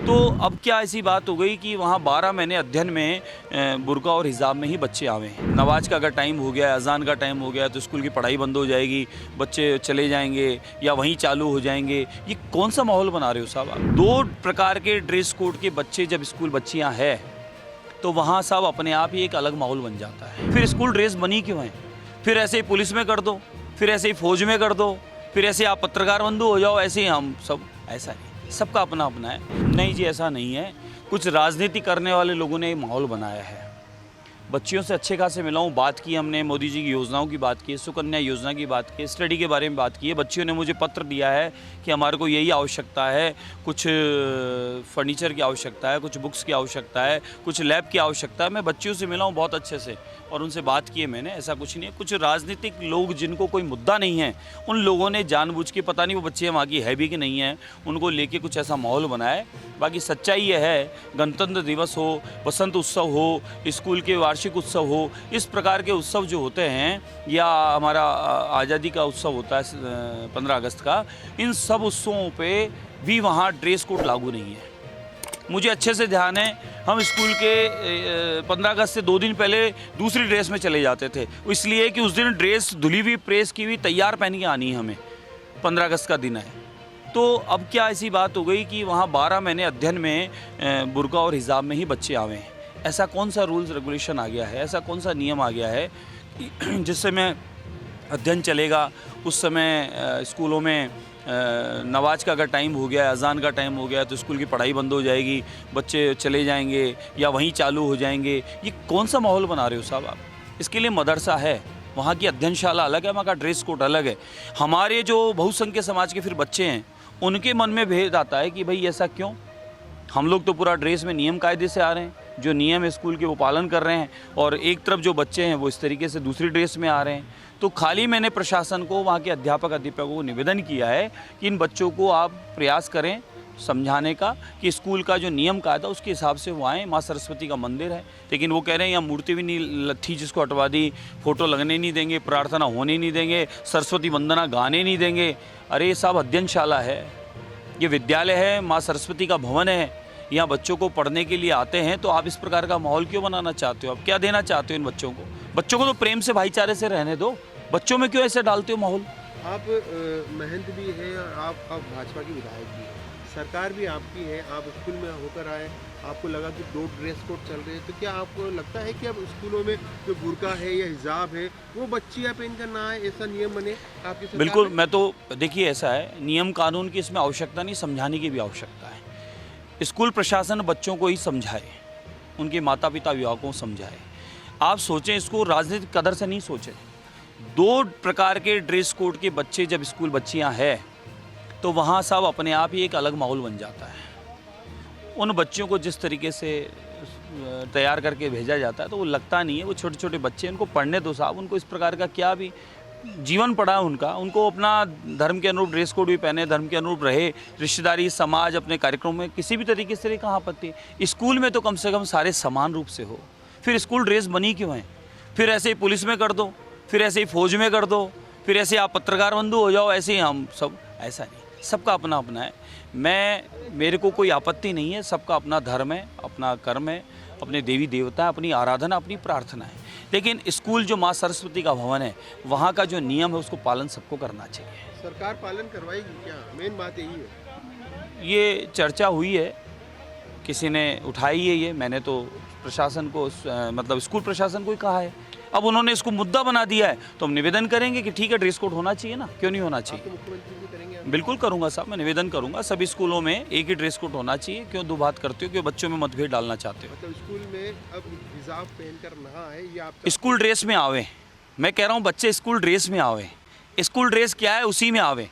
तो अब क्या ऐसी बात हो गई कि वहाँ 12 महीने अध्ययन में बुर्का और हिजाब में ही बच्चे आवे हैं। नमाज का अगर टाइम हो गया, अजान का टाइम हो गया तो स्कूल की पढ़ाई बंद हो जाएगी, बच्चे चले जाएंगे या वहीं चालू हो जाएंगे। ये कौन सा माहौल बना रहे हो साहब आप? 2 प्रकार के ड्रेस कोड के बच्चे जब स्कूल बच्चियाँ हैं तो वहाँ साहब अपने आप ही एक अलग माहौल बन जाता है। फिर स्कूल ड्रेस बनी क्यों है? फिर ऐसे ही पुलिस में कर दो, फिर ऐसे ही फौज में कर दो, फिर ऐसे आप पत्रकार बंधु हो जाओ, ऐसे ही हम सब। ऐसा नहीं, सबका अपना अपना है। नहीं जी, ऐसा नहीं है। कुछ राजनीति करने वाले लोगों ने माहौल बनाया है। बच्चियों से अच्छे खासे मिला हूँ, बात की हमने, मोदी जी की योजनाओं की बात की, सुकन्या योजना की बात की, स्टडी के बारे में बात की है। बच्चियों ने मुझे पत्र दिया है कि हमारे को यही आवश्यकता है, कुछ फर्नीचर की आवश्यकता है, कुछ बुक्स की आवश्यकता है, कुछ लैब की आवश्यकता है। मैं बच्चियों से मिला हूँ बहुत अच्छे से और उनसे बात की है मैंने। ऐसा कुछ नहीं है। कुछ राजनीतिक लोग जिनको कोई मुद्दा नहीं है, उन लोगों ने जानबूझ के, पता नहीं वो बच्चे वहाँ की है भी कि नहीं है, उनको लेके कुछ ऐसा माहौल बनाया है। बाकी सच्चाई ये है, गणतंत्र दिवस हो, वसंत उत्सव हो, स्कूल के वार्षिक उत्सव हो, इस प्रकार के उत्सव जो होते हैं, या हमारा आज़ादी का उत्सव होता है 15 अगस्त का, इन सब उत्सवों पे भी वहाँ ड्रेस कोड लागू नहीं है। मुझे अच्छे से ध्यान है, हम स्कूल के 15 अगस्त से 2 दिन पहले दूसरी ड्रेस में चले जाते थे, इसलिए कि उस दिन ड्रेस धुली हुई, प्रेस की हुई, तैयार पहन के आनी है हमें। 15 अगस्त का दिन है। तो अब क्या ऐसी बात हो गई कि वहाँ 12 महीने अध्ययन में बुर्का और हिजाब में ही बच्चे आवे हैं। ऐसा कौन सा रूल्स रेगुलेशन आ गया है, ऐसा कौन सा नियम आ गया है जिस समय अध्ययन चलेगा उस समय स्कूलों में नमाज का अगर टाइम हो गया, अजान का टाइम हो गया तो स्कूल की पढ़ाई बंद हो जाएगी, बच्चे चले जाएंगे या वहीं चालू हो जाएंगे। ये कौन सा माहौल बना रहे हो साहब आप? इसके लिए मदरसा है, वहाँ की अध्ययनशाला अलग है, वहाँ का ड्रेस कोड अलग है। हमारे जो बहुसंख्यक समाज के फिर बच्चे हैं, उनके मन में भेद आता है कि भाई ऐसा क्यों? हम लोग तो पूरा ड्रेस में नियम कायदे से आ रहे हैं, जो नियम है स्कूल के वो पालन कर रहे हैं, और एक तरफ जो बच्चे हैं वो इस तरीके से दूसरी ड्रेस में आ रहे हैं। तो खाली मैंने प्रशासन को, वहाँ के अध्यापकों को निवेदन किया है कि इन बच्चों को आप प्रयास करें समझाने का कि स्कूल का जो नियम कायदा उसके हिसाब से वो आएँ। माँ सरस्वती का मंदिर है, लेकिन वो कह रहे हैं यहाँ मूर्ति भी नहीं थी जिसको हटवा दी, फ़ोटो लगने नहीं देंगे, प्रार्थना होने नहीं देंगे, सरस्वती वंदना गाने नहीं देंगे। अरे ये सब अध्ययनशाला है, ये विद्यालय है, माँ सरस्वती का भवन है, यहाँ बच्चों को पढ़ने के लिए आते हैं। तो आप इस प्रकार का माहौल क्यों बनाना चाहते हो? आप क्या देना चाहते हो इन बच्चों को? बच्चों को तो प्रेम से, भाईचारे से रहने दो, बच्चों में क्यों ऐसे डालते हो माहौल? आप महंत भी हैं और आप भाजपा की विधायक भी हैं, सरकार भी आपकी है, आप स्कूल में होकर आए, आपको लगा कि 2 ड्रेस कोड चल रहे हैं, तो क्या आपको लगता है कि अब स्कूलों में जो बुर्का है या हिजाब है वो बच्चियाँ पहनकर ना आए, ऐसा नियम बने आपकी सरकार बिल्कुल। में? मैं तो, देखिए ऐसा है, नियम कानून की इसमें आवश्यकता नहीं, समझाने की भी आवश्यकता है। स्कूल प्रशासन बच्चों को ही समझाए, उनके माता पिता अभिभावकों को समझाए। आप सोचें, इसको राजनीतिक कदर से नहीं सोचें। 2 प्रकार के ड्रेस कोड के बच्चे जब स्कूल बच्चियां हैं तो वहाँ साहब अपने आप ही एक अलग माहौल बन जाता है। उन बच्चों को जिस तरीके से तैयार करके भेजा जाता है तो वो लगता नहीं है, वो छोटे छोटे बच्चे, उनको पढ़ने दो साहब, उनको इस प्रकार का क्या भी जीवन पड़ा है उनका, उनको अपना धर्म के अनुरूप ड्रेस कोड भी पहने, धर्म के अनुरूप रहे, रिश्तेदारी, समाज, अपने कार्यक्रम में किसी भी तरीके से कहाँ आपत्ति। स्कूल में तो कम से कम सारे समान रूप से हो। फिर स्कूल ड्रेस बनी क्यों है? फिर ऐसे ही पुलिस में कर दो, फिर ऐसे ही फौज में कर दो, फिर ऐसे आप पत्रकार बंधु हो जाओ, ऐसे ही हम सब। ऐसा नहीं, सबका अपना अपना है। मेरे को कोई आपत्ति नहीं है, सबका अपना धर्म है, अपना कर्म है, अपने देवी देवता, अपनी आराधना, अपनी प्रार्थना है। लेकिन स्कूल जो माँ सरस्वती का भवन है, वहाँ का जो नियम है उसको पालन सबको करना चाहिए। सरकार पालन करवाएगी क्या? मेन बात यही है। ये चर्चा हुई है, किसी ने उठाई है ये, मैंने तो प्रशासन को, मतलब स्कूल प्रशासन को ही कहा है। अब उन्होंने इसको मुद्दा बना दिया है तो हम निवेदन करेंगे कि ठीक है, ड्रेस कोड होना चाहिए ना, क्यों नहीं होना चाहिए? मुख्यमंत्री भी करेंगे? बिल्कुल करूंगा साहब, मैं निवेदन करूंगा, सभी स्कूलों में एक ही ड्रेस कोड होना चाहिए। क्यों दो बात करते हो, क्यों बच्चों में मतभेद डालना चाहते हो? मतलब स्कूल में अब हिजाब पहनकर ना आए, ये आप स्कूल ड्रेस में आवे। मैं कह रहा हूँ बच्चे स्कूल ड्रेस में आवे। स्कूल ड्रेस क्या है, उसी में आवे।